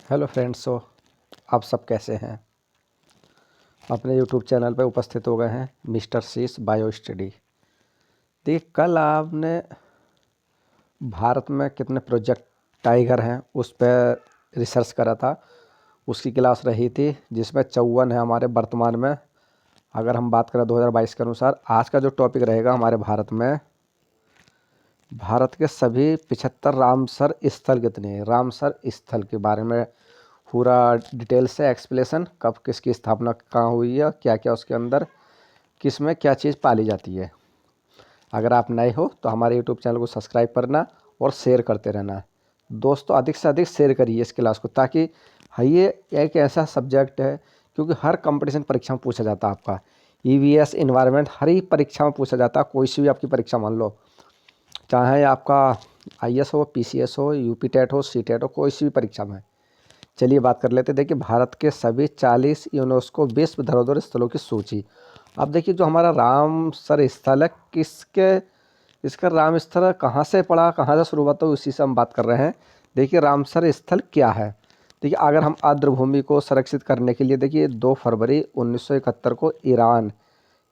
Hello friends. आप सब कैसे हैं? अपने यूट्यूब चैनल पर उपस्थित हो गए हैं मिस्टर शीश बायो स्टडी। देखिए, कल आपने भारत में कितने प्रोजेक्ट टाइगर हैं उस पर रिसर्च करा था। उसकी क्लास रही थी जिसमें 54 है हमारे वर्तमान में। अगर हम बात करें 2022 के अनुसार, आज का जो टॉपिक रहेगा हमारे भारत के सभी 75 रामसर स्थल कितने हैं। रामसर स्थल के बारे में पूरा डिटेल से एक्सप्लेनेशन, कब किसकी स्थापना कहाँ हुई है, क्या क्या उसके अंदर, किस में क्या चीज़ पाली जाती है। अगर आप नए हो तो हमारे यूट्यूब चैनल को सब्सक्राइब करना और शेयर करते रहना। दोस्तों, अधिक से अधिक शेयर करिए इस क्लास को, ताकि ये एक ऐसा सब्जेक्ट है क्योंकि हर कंपटीशन परीक्षा में पूछा जाता है। आपका ईवीएस इन्वायरमेंट हर ही परीक्षा में पूछा जाता है। कोई सी भी आपकी परीक्षा मान लो, चाहे आपका आईएएस हो, पीसीएस हो, यूपी टेट हो, सी टेट हो, कोई सी भी परीक्षा में। चलिए बात कर लेते हैं। देखिए, भारत के सभी 40 यूनेस्को विश्व धरोहर स्थलों की सूची। अब देखिए, जो हमारा रामसर स्थल है, इसका राम स्थल कहाँ से पड़ा, कहाँ से शुरुआत हुई, उसी से हम बात कर रहे हैं। देखिए, रामसर स्थल क्या है। देखिए, अगर हम आर्द्रभूमि को संरक्षित करने के लिए, देखिए 2 फरवरी 1971 को ईरान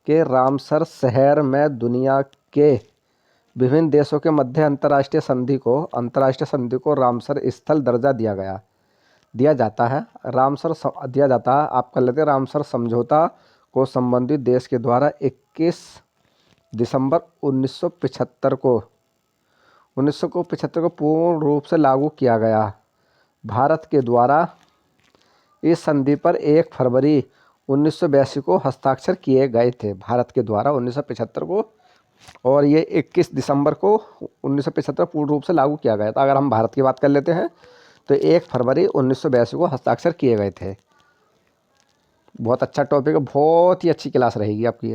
के रामसर शहर में दुनिया के विभिन्न देशों के मध्य अंतर्राष्ट्रीय संधि को रामसर स्थल दर्जा दिया जाता है। दिया जाता है। आप कर लेते हैं। रामसर समझौता को संबंधित देश के द्वारा 21 दिसंबर 1975 को पूर्ण रूप से लागू किया गया। भारत के द्वारा इस संधि पर 1 फरवरी 1982 को हस्ताक्षर किए गए थे। भारत के द्वारा 1975 को, और ये 21 दिसंबर को 1975 पूर्ण रूप से लागू किया गया था। अगर हम भारत की बात कर लेते हैं तो 1 फरवरी 1982 को हस्ताक्षर किए गए थे। बहुत अच्छा टॉपिक है, बहुत ही अच्छी क्लास रहेगी आपकी।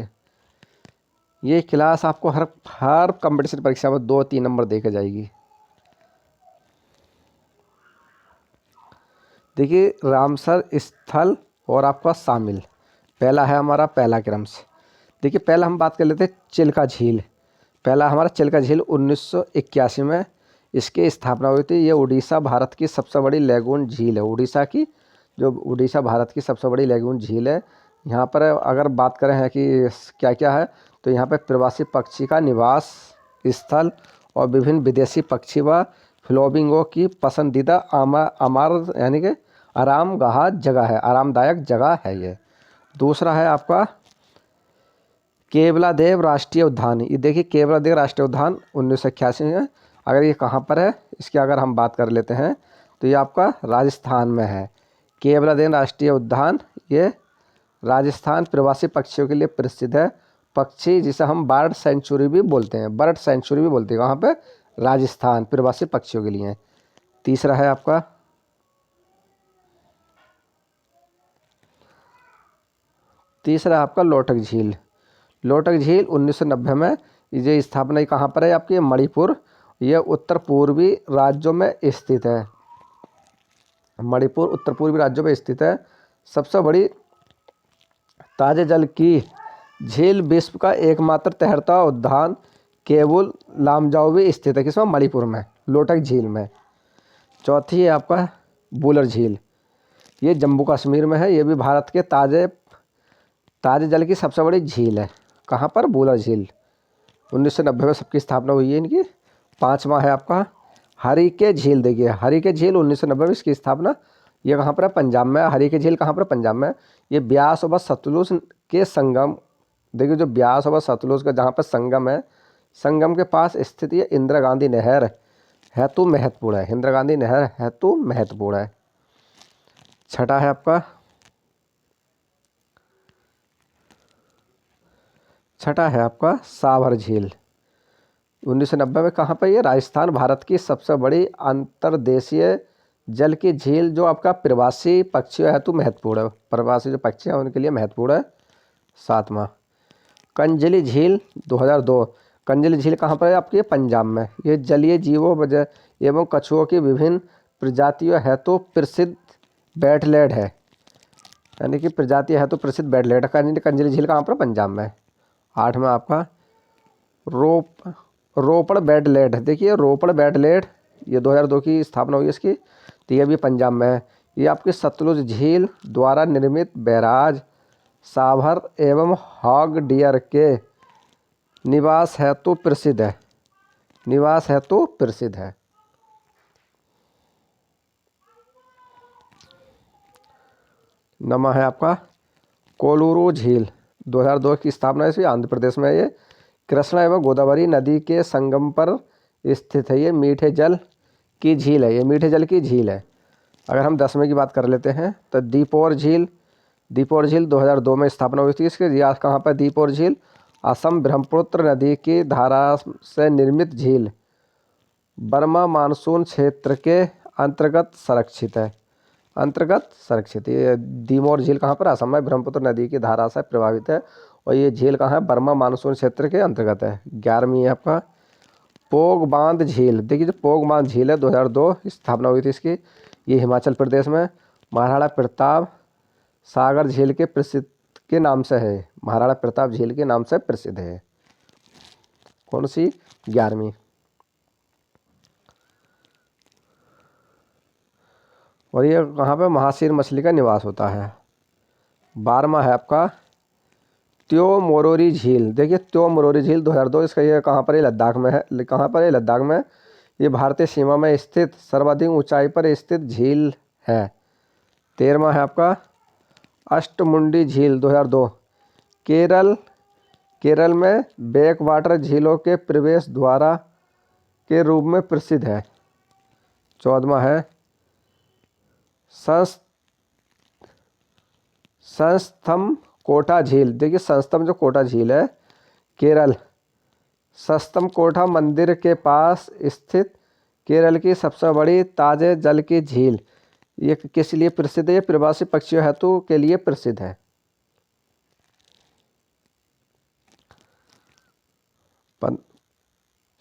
ये क्लास आपको हर कंपटीशन परीक्षा में 2-3 नंबर दे के जाएगी। देखिए, रामसर स्थल और आपका शामिल पहला है हमारा पहला क्रम से। देखिए, पहला हम बात कर लेते हैं चिल्का झील। पहला हमारा चिल्का झील 1981 में इसकी स्थापना हुई थी। ये उड़ीसा भारत की सबसे बड़ी लैगून झील है। उड़ीसा भारत की सबसे बड़ी लैगून झील है। यहाँ पर अगर बात करें हैं कि क्या क्या है, तो यहाँ पर प्रवासी पक्षी का निवास स्थल और विभिन्न विदेशी पक्षी व फ्लोबिंगो की पसंदीदा आमार यानी कि आरामदायक जगह है ये। दूसरा है आपका केवलादेव राष्ट्रीय उद्यान। ये देखिए, केवलादेव राष्ट्रीय उद्यान 1981 में। अगर ये कहाँ पर है, इसकी अगर हम बात कर लेते हैं तो ये आपका राजस्थान में है। केवलादेव राष्ट्रीय उद्यान ये राजस्थान प्रवासी पक्षियों के लिए प्रसिद्ध है। पक्षी जिसे हम बर्ड सेंचुरी भी बोलते हैं, वहाँ पे राजस्थान प्रवासी पक्षियों के लिए। तीसरा है आपका लोटक झील। लोटक झील 1990 में ये स्थापना कहाँ पर है आपकी, मणिपुर। ये उत्तर पूर्वी राज्यों में स्थित है। मणिपुर उत्तर पूर्वी राज्यों में स्थित है। सबसे बड़ी ताजे जल की झील, विश्व का एकमात्र तैरता उद्यान केवल लामजाओ भी स्थित है। किसमें? मणिपुर में, लोटक झील में। चौथी है आपका बूलर झील। ये जम्मू कश्मीर में है। ये भी भारत के ताजे जल की सबसे बड़ी झील है। कहाँ पर? बूलर झील। 1990 में सबकी स्थापना हुई है इनकी। पाँचवा है आपका हरिके झील। देखिए, हरिके झील 1990 में इसकी स्थापना। ये कहाँ पर है? पंजाब में। हरिके झील कहाँ पर? पंजाब में। ये ब्यास व सतलुज के संगम, देखिए जो ब्यास व सतलुज का जहाँ पर संगम है, संगम के पास स्थित ये इंदिरा गांधी नहर हेतु महत्वपूर्ण है। इंदिरा गांधी नहर हेतु महत्वपूर्ण है। छठा है आपका सावर झील। 1990 में कहाँ पर? ये राजस्थान। भारत की सबसे बड़ी अंतर्देशीय जल की झील जो आपका प्रवासी पक्षियों हेतु महत्वपूर्ण है। प्रवासी जो पक्षी हैं उनके लिए महत्वपूर्ण है। सातवां कंजली झील 2002। कंजली झील कहाँ पर है आपकी? पंजाब में। ये जलीय जीवों एवं कछुओं की विभिन्न प्रजातियों हेतु प्रसिद्ध वेटलैंड है। यानी कि प्रजाति हेतु प्रसिद्ध वेटलैंड है। कंजली झील कहाँ पर? पंजाब में। आठवां आपका रोपड़ वेटलैंड। देखिए, रोपड़ वेटलैंड ये 2002 की स्थापना हुई इसकी। तो ये भी पंजाब में है। ये आपकी सतलुज झील द्वारा निर्मित बैराज साभर एवं हॉग डियर के निवास हेतु प्रसिद्ध है। निवास हेतु प्रसिद्ध है। नंबर है आपका कोलूरू झील। 2002 की स्थापना इसी आंध्र प्रदेश में। ये कृष्णा एवं गोदावरी नदी के संगम पर स्थित है। ये मीठे जल की झील है। ये मीठे जल की झील है। अगर हम 10वें की बात कर लेते हैं तो दीपोर झील। दीपोर झील 2002 में स्थापना हुई थी इसकी। यह कहाँ पर दीपोर झील? असम ब्रह्मपुत्र नदी की धारा से निर्मित झील बर्मा मानसून क्षेत्र के अंतर्गत संरक्षित है। अंतर्गत संरक्षित। ये दीमोर झील कहाँ पर? असम में ब्रह्मपुत्र नदी की धारा से प्रभावित है और ये झील कहाँ है? बर्मा मानसून क्षेत्र के अंतर्गत है। 11वीं है आपका पोग बांध झील। देखिए जो पोग बांध झील है 2002 स्थापना हुई थी इसकी। ये हिमाचल प्रदेश में महाराणा प्रताप सागर झील के प्रसिद्ध के नाम से है। महाराणा प्रताप झील के नाम से प्रसिद्ध है। कौन सी? 11वीं। और ये कहाँ पे? महासीर मछली का निवास होता है। 12वां है आपका त्यो मोरोरी झील। देखिए त्यो मोरोरी झील 2002 इसका ये कहाँ पर है? लद्दाख में है। कहाँ पर है? लद्दाख में। ये भारतीय सीमा में स्थित सर्वाधिक ऊंचाई पर स्थित झील है। 13वां है आपका अष्टमुंडी झील 2002 केरल में बैक वाटर झीलों के प्रवेश द्वारा के रूप में प्रसिद्ध है। 14वां है संस्थम कोटा झील। देखिए संस्थम जो कोटा झील है केरल संस्थम कोटा मंदिर के पास स्थित केरल की सबसे बड़ी ताजे जल की झील। ये किस लिए प्रसिद्ध है? प्रवासी पक्षियों हेतु के लिए प्रसिद्ध है।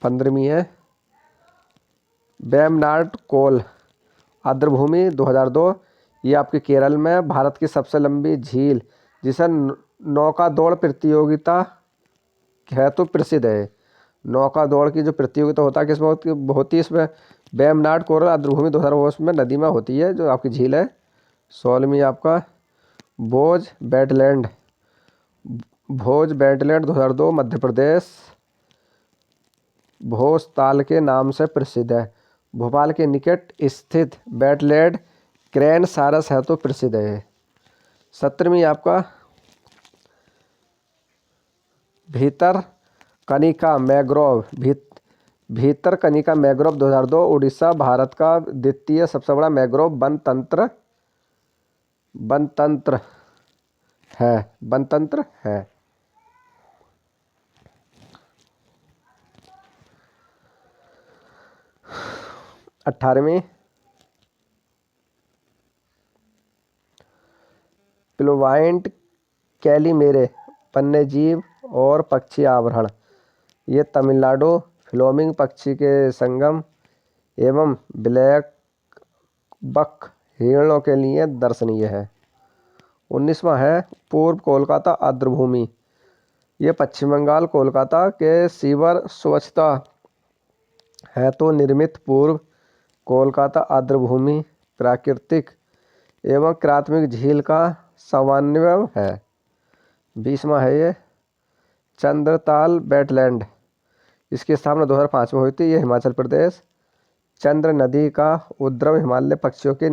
15वीं है वेम्बनाड कोल आर्द्रभूमि 2002। ये आपके केरल में भारत की सबसे लंबी झील जिसे नौका दौड़ प्रतियोगिता हेतु प्रसिद्ध है। नौका दौड़ की जो प्रतियोगिता होता है किसमें होती है? इसमें वेम्बनाड कोरल आर्द्रभूमि 2002 में नदी में होती है जो आपकी झील है। 16वीं आपका भोज वेटलैंड। भोज वेटलैंड 2002 मध्य प्रदेश भोज ताल के नाम से प्रसिद्ध है। भोपाल के निकट स्थित वेटलैंड क्रेन सारस है तो प्रसिद्ध है। 17वीं आपका भीतर कनिका मैंग्रोव। भीतर कनिका मैंग्रोव 2002 उड़ीसा भारत का द्वितीय सबसे बड़ा मैंग्रोव वन तंत्र है। 18वीं प्लूवाइंट कैलीमेरे वन्यजीव और पक्षी आवरण। ये तमिलनाडु फ्लोमिंग पक्षी के संगम एवं ब्लैक बक हिरणों के लिए दर्शनीय है। 19वां है पूर्व कोलकाता आर्द्रभूमि। ये पश्चिम बंगाल कोलकाता के सीवर स्वच्छता हेतु निर्मित पूर्व कोलकाता आर्द्रभूमि प्राकृतिक एवं प्राथमिक झील का समन्वय है। 20वां है ये चंद्रताल वेटलैंड। इसकी स्थापना 2005 में हुई थी। ये हिमाचल प्रदेश चंद्र नदी का उद्गम हिमालय पक्षियों के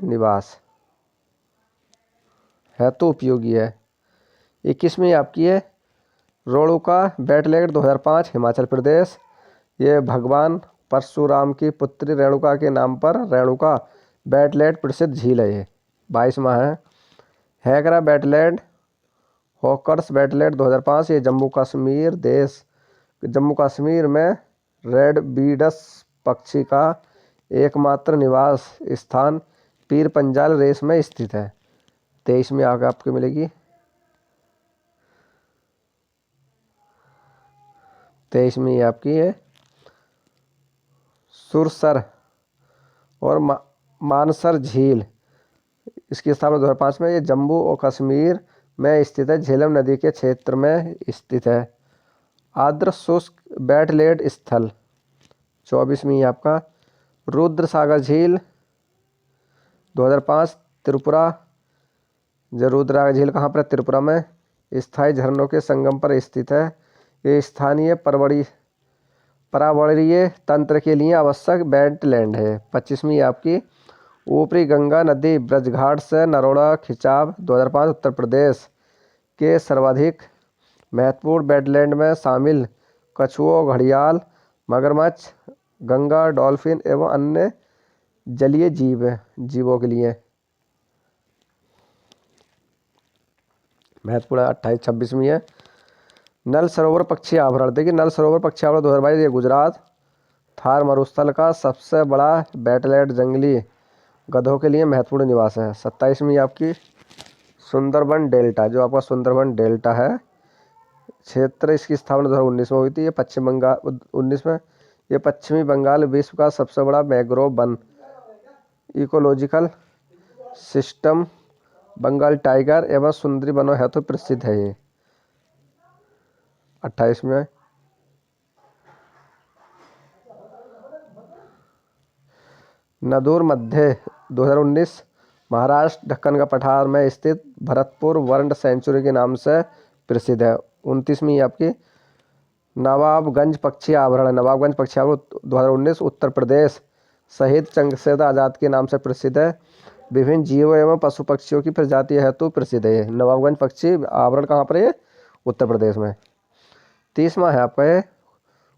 निवास हेतु उपयोगी है। 21वीं आपकी है रेणुका वेटलैंड 2005 हिमाचल प्रदेश। ये भगवान परशुराम की पुत्री रेणुका के नाम पर रेणुका वेटलैंड प्रसिद्ध झील है। ये 22वां है हैगरा वेटलैंड हॉकर्स वेटलैंड 2005। ये जम्मू कश्मीर में रेड बीडस पक्षी का एकमात्र निवास स्थान पीर पंजाल रेस में स्थित है। 23वीं आगे आपको मिलेगी 23वीं आपकी है सुरसर और मानसर झील। इसकी स्थापना 2005 में। ये जम्मू और कश्मीर में स्थित है। झेलम नदी के क्षेत्र में स्थित है। आर्द्र शुष्क वेटलैंड स्थल। 24वीं आपका रुद्र सागर झील 2005 त्रिपुरा रुद्रप्रयाग झील कहाँ पर है? त्रिपुरा में स्थायी झरनों के संगम पर स्थित है। ये स्थानीय पर्यावरणीय तंत्र के लिए आवश्यक वेटलैंड है। 25वीं आपकी ऊपरी गंगा नदी ब्रजघाट से नरोड़ा खिंचाव 2005 उत्तर प्रदेश के सर्वाधिक महत्वपूर्ण वेटलैंड में शामिल कछुओं, घड़ियाल, मगरमच्छ, गंगा डॉल्फिन एवं अन्य जलीय जीवों के लिए महत्वपूर्ण। 26वीं है नल सरोवर पक्षी आवरण। देखिए नल सरोवर पक्षी आवरण 2022 ये गुजरात थार मरुस्थल का सबसे बड़ा वेटलैंड जंगली गधों के लिए महत्वपूर्ण निवास है। 27वीं आपकी सुंदरबन डेल्टा, जो आपका सुंदरबन डेल्टा है क्षेत्र, इसकी स्थापना 2019 में हुई थी। ये पश्चिम बंगाल 19 में ये पश्चिमी बंगाल विश्व का सबसे बड़ा मैंग्रोव वन इकोलॉजिकल सिस्टम बंगाल टाइगर एवं सुंदरी वनों हेतु प्रसिद्ध है। ये 28 में नदूर मध्य 2019 महाराष्ट्र दक्कन का पठार में स्थित भरतपुर बर्ड सेंचुरी के नाम से प्रसिद्ध है। 29वीं आपकी नवाबगंज पक्षी आवरण। नवाबगंज पक्षी आवरण 2019 उत्तर प्रदेश शहीद चंद्रशेखर आज़ाद के नाम से प्रसिद्ध है। विभिन्न जीवों एवं पशु पक्षियों की प्रजाति हेतु प्रसिद्ध है। नवाबगंज पक्षी आवरण कहाँ पर है? उत्तर प्रदेश में। 30वां है आपका ये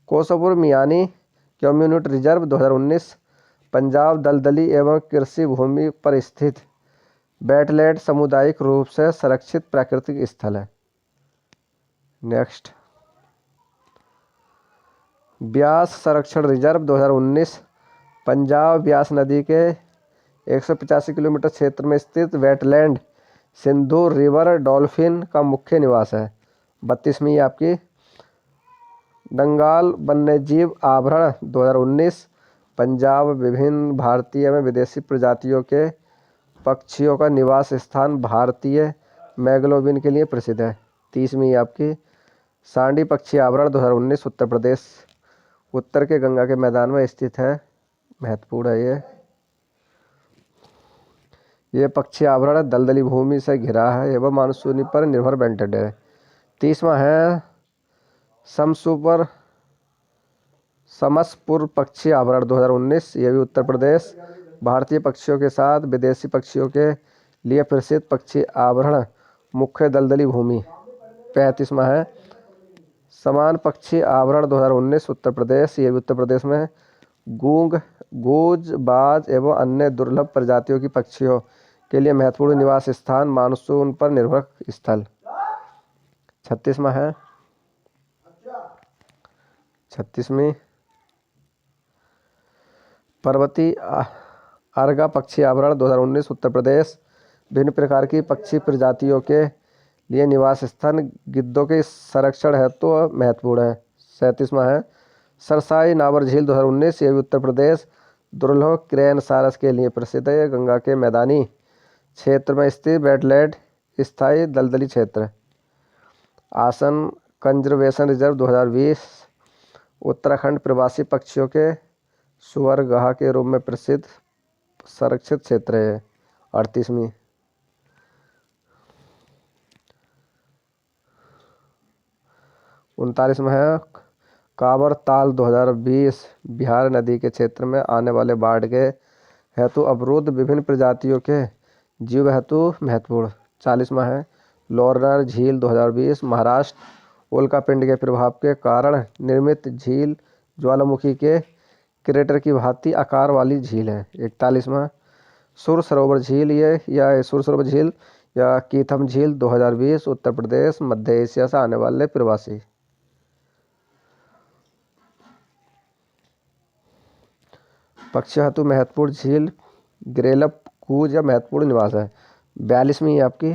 कोसोपुर मियानी कम्युनिटी रिजर्व 2019 पंजाब दलदली एवं कृषि भूमि पर स्थित वेटलैंड सामुदायिक रूप से संरक्षित प्राकृतिक स्थल है। नेक्स्ट ब्यास संरक्षण रिजर्व 2019 पंजाब ब्यास नदी के 185 किलोमीटर क्षेत्र में स्थित वेटलैंड सिंधु रिवर डॉल्फिन का मुख्य निवास है। 32वीं आपकी बंगाल वन्यजीव आवरण 2019 पंजाब विभिन्न भारतीय एवं विदेशी प्रजातियों के पक्षियों का निवास स्थान भारतीय मैग्लोविन के लिए प्रसिद्ध है। 30वीं आपकी सांडी पक्षी आवरण 2019 उत्तर प्रदेश उत्तर के गंगा के मैदान में स्थित है। महत्वपूर्ण है ये पक्षी आवरण दलदली भूमि से घिरा है एवं मानसूनी पर निर्भर बेल्टेड है। 30वां है समसपुर पक्षी आवरण 2019 ये भी उत्तर प्रदेश भारतीय पक्षियों के साथ विदेशी पक्षियों के लिए प्रसिद्ध पक्षी आवरण मुख्य दलदली भूमि। 35वां है समान पक्षी आवरण 2019 उत्तर प्रदेश ये भी उत्तर प्रदेश में गूंज बाज एवं अन्य दुर्लभ प्रजातियों की पक्षियों के लिए महत्वपूर्ण निवास स्थान मानसून पर निर्भर स्थल। 36वां है 36वीं पर्वती अर्गा पक्षी आवरण 2019 उत्तर प्रदेश विभिन्न प्रकार की पक्षी प्रजातियों के लिए निवास स्थान गिद्धों के संरक्षण हेतु तो महत्वपूर्ण है। 37वां है सरसाई नावर झील 2019 ये भी उत्तर प्रदेश दुर्लभ क्रेनसारस के लिए प्रसिद्ध है। गंगा के मैदानी क्षेत्र में स्थित वेटलैंड स्थायी दलदली क्षेत्र। आसन कंजर्वेशन रिजर्व 2020 उत्तराखंड प्रवासी पक्षियों के सुअरगाह के रूप में प्रसिद्ध संरक्षित क्षेत्र है। 38वीं 39वां है काबर ताल 2020 बिहार नदी के क्षेत्र में आने वाले बाढ़ के हेतु अवरुद्ध विभिन्न प्रजातियों के जीव हेतु महत्वपूर्ण। 40वां है लोरनर झील 2020 महाराष्ट्र उल्कापिंड के प्रभाव के कारण निर्मित झील ज्वालामुखी के क्रेटर की भांति आकार वाली झील है। 41वां सुर सरोवर झील सुर सरोवर झील या कीथम झील 2020 उत्तर प्रदेश मध्य एशिया से आने वाले प्रवासी। पक्षी हेतु महत्वपूर्ण झील ग्रेलप कूज या महत्वपूर्ण निवास है। 42वीं आपकी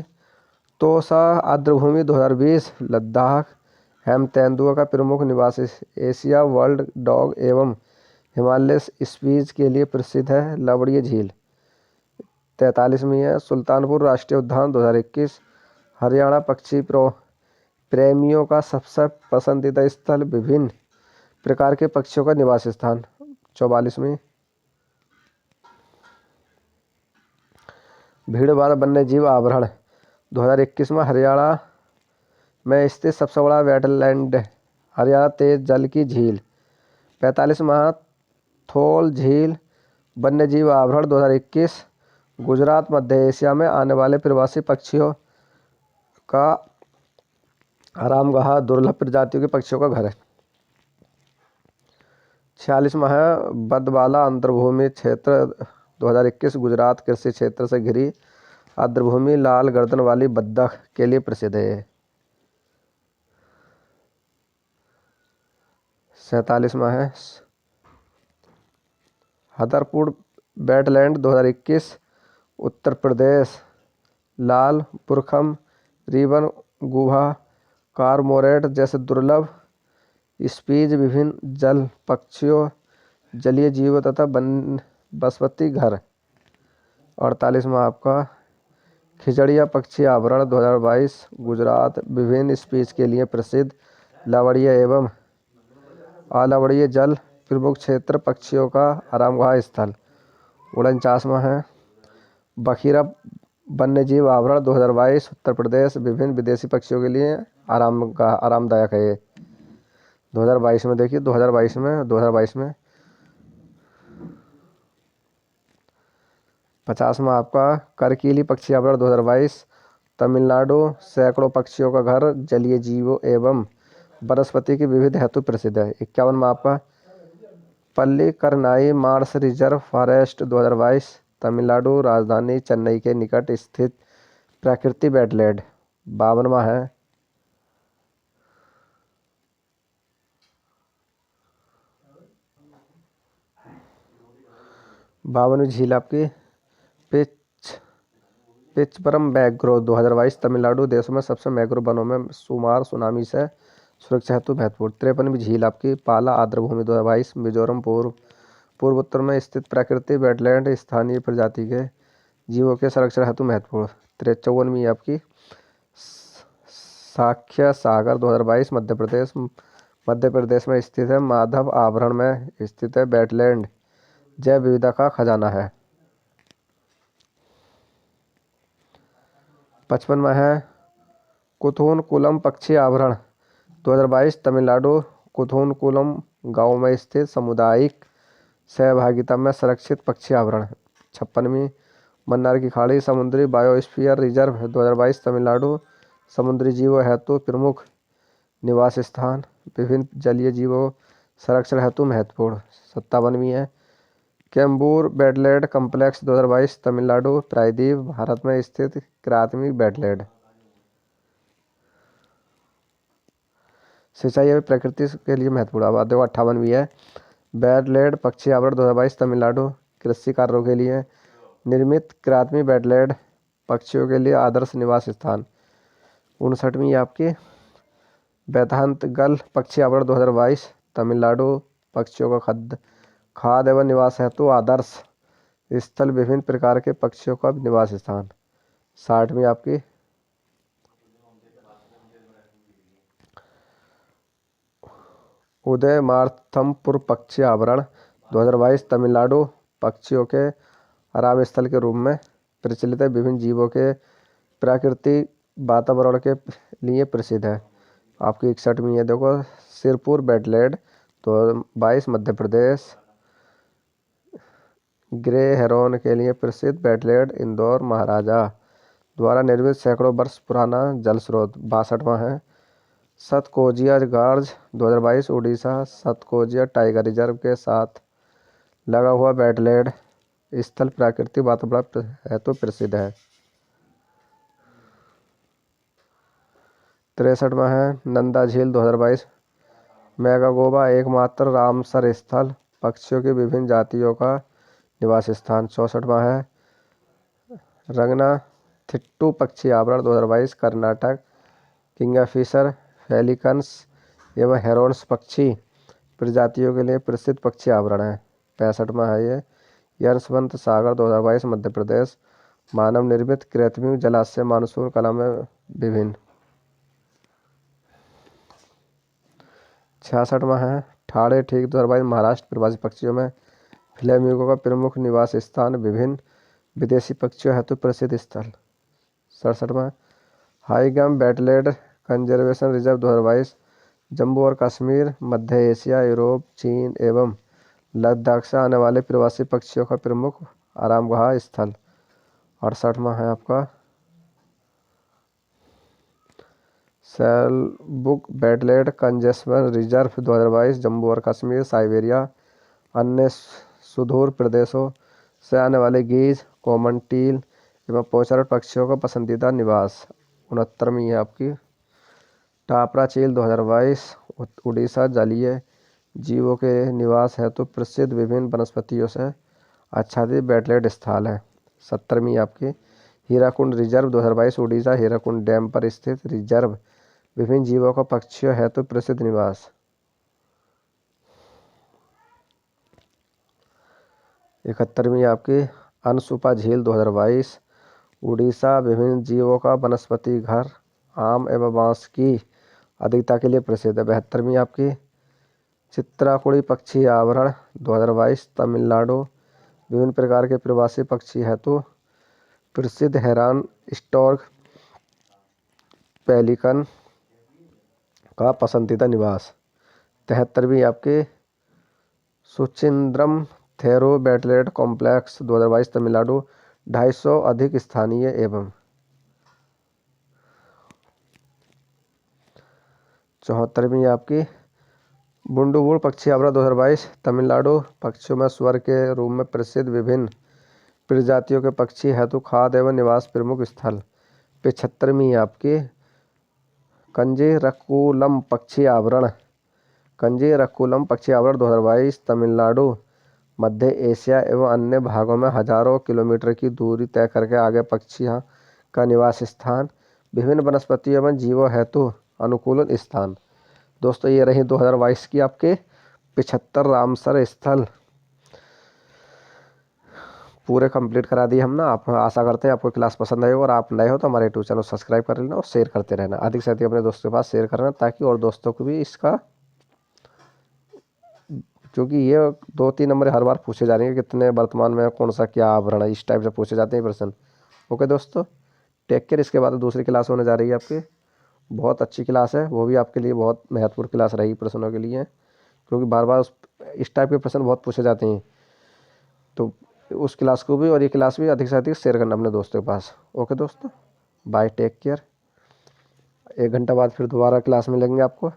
तोसा आर्द्रभूमि 2020 लद्दाख हेम तेंदुआ का प्रमुख निवास एशिया वर्ल्ड डॉग एवं हिमालय स्पीज के लिए प्रसिद्ध है। लवड़ीय झील। 43वीं है सुल्तानपुर राष्ट्रीय उद्यान 2021 हरियाणा पक्षी प्रेमियों का सबसे पसंदीदा स्थल विभिन्न प्रकार के पक्षियों का निवास स्थान। 44वीं भीड़भाड़ वन्यजीव आभरण 2021 में हरियाणा में स्थित सबसे बड़ा वेटलैंड हरियाणा तेज जल की झील। 45 महाथोल झील वन्यजीव आभरण 2021 गुजरात मध्य एशिया में आने वाले प्रवासी पक्षियों का आरामगाह, दुर्लभ प्रजातियों के पक्षियों का घर है। 46 बदवाला अंतर्भूमि क्षेत्र 2021 गुजरात कृषि क्षेत्र से घिरी आर्द्रभूमि लाल गर्दन वाली बत्तख के लिए प्रसिद्ध है। 47 हदरपुर वेटलैंड 2021 उत्तर प्रदेश लाल पुरखम, रिबन गुहा, कारमोरेट जैसे दुर्लभ स्पीज, विभिन्न जल पक्षियों, जलीय जीवों तथा बसवती घर। 48 में आपका खिजड़िया पक्षी आभरण 2022 गुजरात विभिन्न स्पीच के लिए प्रसिद्ध लावड़िया एवं अलावड़िया जल प्रमुख क्षेत्र पक्षियों का आरामगाह स्थल। 49 है बखीरा वन्यजीव आभरण 2022 उत्तर प्रदेश विभिन्न विदेशी पक्षियों के लिए आरामदायक है। 2022 में देखिए 2022 में 50 में आपका करकीली पक्षी आभरण 2022 तमिलनाडु सैकड़ों पक्षियों का घर, जलीय जीवों एवं वनस्पति की विविध हेतु प्रसिद्ध है। 51 में आपका Pallikaranai Marsh reserve forest 2022 Tamil Nadu राजधानी चेन्नई के निकट स्थित प्राकृतिक वेटलैंड। 52 है बावनवी झील आपकी पिचपरम मैंग्रोव 2022 तमिलनाडु देश में सबसे मैंग्रोव वनों में शुमार, सुनामी से सुरक्षा हेतु महत्वपूर्ण। 53वीं झील आपकी पाला आर्द्रभूमि 2022 मिजोरम पूर्वोत्तर में स्थित प्राकृतिक वेटलैंड स्थानीय प्रजाति के जीवों के संरक्षण हेतु महत्वपूर्ण। 53वीं आपकी साख्य सागर 2022 मध्य प्रदेश में स्थित है। माधव आभरण में स्थित है वेटलैंड जैव विविधता का खजाना है। 55 में है कुथूनकुलम पक्षी आभरण 2022 तमिलनाडु कुथूनकुलम गांव में स्थित सामुदायिक सहभागिता में संरक्षित पक्षी आभरण। 56वीं मन्नार की खाड़ी समुद्री बायोस्फीयर रिजर्व 2022 तमिलनाडु समुद्री जीवों हेतु प्रमुख निवास स्थान, विभिन्न जलीय जीवों संरक्षण हेतु महत्वपूर्ण। 57वीं है कैम्बूर वेटलैंड कॉम्प्लेक्स 2022 तमिलनाडु प्रायद्वीप भारत में स्थित प्राथमिक वेटलैंड। सिंचाई एवं प्रकृति के लिए महत्वपूर्ण। अब 58वीं है वेटलैंड पक्षी आभरण 2022 तमिलनाडु कृषि कार्यों के लिए निर्मित प्राथमिक वेटलैंड पक्षियों के लिए आदर्श निवास स्थान। 59वीं आपकी वेदांतगल पक्षी आभरण 2022 तमिलनाडु पक्षियों का खाद्य एवं निवास हेतु आदर्श स्थल, विभिन्न प्रकार के पक्षियों का निवास स्थान। 60वीं आपकी उदय मार्थमपुर पक्षी आभरण 2022 तमिलनाडु पक्षियों के आराम स्थल के रूप में प्रचलित है, विभिन्न जीवों के प्राकृतिक वातावरण के लिए प्रसिद्ध है। आपकी 61वीं है देखो Sirpur wetland 2022 Madhya Pradesh grey Heron के लिए प्रसिद्ध वेटलैंड इंदौर महाराजा द्वारा निर्मित सैकड़ों वर्ष पुराना जल स्रोत। 62वां है सतकोजिया गार्ज 2022 उड़ीसा सतकोजिया टाइगर रिजर्व के साथ लगा हुआ वेटलैंड स्थल प्राकृतिक वातावरण हेतु प्रसिद्ध है। 63वां है नंदा झील 2022 मैगागोबा एकमात्र रामसर स्थल, पक्षियों की विभिन्न जातियों का निवास स्थान। 64वां है रंगनाथिट्टू पक्षी आभरण 2022 कर्नाटक किंगफिशर, फेलिकन्स एवं हेरोन्स पक्षी प्रजातियों के लिए प्रसिद्ध पक्षी आभरण है। 65वां है ये यशवंत सागर 2022 मध्य प्रदेश मानव निर्मित कृत्रिम जलाशय मानसून कला में विभिन्न। 66वां है ठाणे ठीक 2022 महाराष्ट्र प्रवासी पक्षियों में फ्लेमिंगो का प्रमुख निवास स्थान, विभिन्न विदेशी पक्षियों हेतु प्रसिद्ध स्थल। 67वां हाईगम बैटलैंड कंजर्वेशन रिजर्व 2022 जम्मू और कश्मीर, मध्य एशिया, यूरोप, चीन एवं लद्दाख से आने वाले प्रवासी पक्षियों का प्रमुख आरामगाह स्थल। 68वां है आपका सेलबुक बैटलैंड कंजर्वेशन रिजर्व 2022 जम्मू और कश्मीर, साइबेरिया, अन्य सुदूर प्रदेशों से आने वाले गीज, कॉमन टील एवं पोचर पक्षियों का पसंदीदा निवास। 69वीं है आपकी टापरा चील 2022 उड़ीसा जलीय जीवों के निवास हेतु प्रसिद्ध विभिन्न वनस्पतियों से आच्छादित बैटलैंड स्थल है। 70वीं आपकी हीराकुंड रिजर्व 2022 उड़ीसा हीराकुंड डैम पर स्थित रिजर्व विभिन्न जीवों का पक्षियों हेतु प्रसिद्ध निवास। 71वीं आपकी अनसुपा झील 2022 उड़ीसा विभिन्न जीवों का वनस्पति घर, आम एवं बांस की अधिकता के लिए प्रसिद्ध है। 72वीं आपकी चित्राकुड़ी पक्षी आवरण 2022 तमिलनाडु विभिन्न प्रकार के प्रवासी पक्षी हेतु प्रसिद्ध हेरान, स्टॉर्क, पेलिकन का पसंदीदा निवास। 73वीं आपकी सुचिंद्रम थेरो बैटलैंड कॉम्प्लेक्स 2022 तमिलनाडु 250 अधिक स्थानीय एवं। 74वीं आपकी बुंडुबुर पक्षी आवरण 2022 तमिलनाडु पक्षियों में स्वर के रूप में प्रसिद्ध विभिन्न प्रजातियों के पक्षी हेतु खाद्य एवं निवास प्रमुख स्थल। 75वीं आपकी कंजीरकुलम पक्षी आवरण 2022 तमिलनाडु मध्य एशिया एवं अन्य भागों में हजारों किलोमीटर की दूरी तय करके आगे पक्षियों का निवास स्थान, विभिन्न वनस्पतियों एवं जीवों हेतु अनुकूल स्थान। दोस्तों ये रही 2022 की आपके 75 रामसर स्थल पूरे कंप्लीट करा दिए हम ना। आप आशा करते हैं आपको क्लास पसंद आई हो, और आप नए हो तो हमारे यूट्यूब चैनल सब्सक्राइब कर लेना और शेयर करते रहना, अधिक से अधिक अपने दोस्तों के पास शेयर करना, ताकि और दोस्तों को भी इसका, क्योंकि ये 2-3 नंबर हर बार पूछे जा रहे हैं कितने वर्तमान में कौन सा क्या आवरण है, इस टाइप से पूछे जाते हैं प्रश्न। ओके दोस्तों, टेक केयर। इसके बाद दूसरी क्लास होने जा रही है आपकी, बहुत अच्छी क्लास है, वो भी आपके लिए बहुत महत्वपूर्ण क्लास रहेगी प्रश्नों के लिए, क्योंकि बार बार इस टाइप के प्रश्न बहुत पूछे जाते हैं। तो उस क्लास को भी और ये क्लास भी अधिक से अधिक शेयर करना अपने दोस्तों के पास। ओके दोस्तों, बाय, टेक केयर। 1 घंटा बाद फिर दोबारा क्लास मिलेंगे आपको।